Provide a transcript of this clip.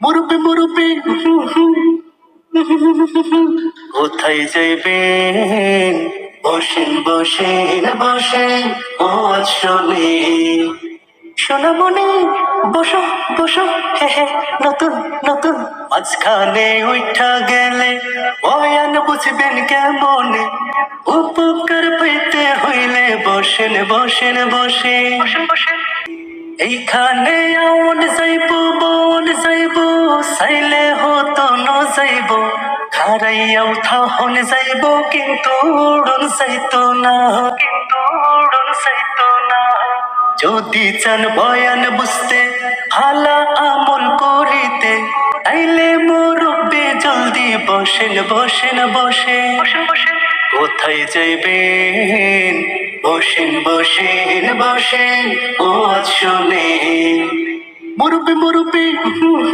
মুরব্বি মুরব্বি কোথায় যাইবেন? বসেন বসেন বসেন ও আসলে সোনামণি বসো বসো হে হে নতুন নতুন মাঝখানে উঠা গেলে বয়ান বুঝবেন কেমনে উপকার পেতে হইলে বসেন বসেন বসেন বসেন এইখানে আউন যাইব বন যাইব চাইলে হতো ন যাইব খারাইয়াও থাহন যাইব কিন্তু উড়ন যাইতো না যদি চান বয়ান বুঝতে ভালা আমল করিতে তাইলে মুরব্বি জলদি বসেন বসেন বসেন কোথায় যাইবেন? বসেন বসেন বসেন ও শুনে মুরব্বি মুরব্বি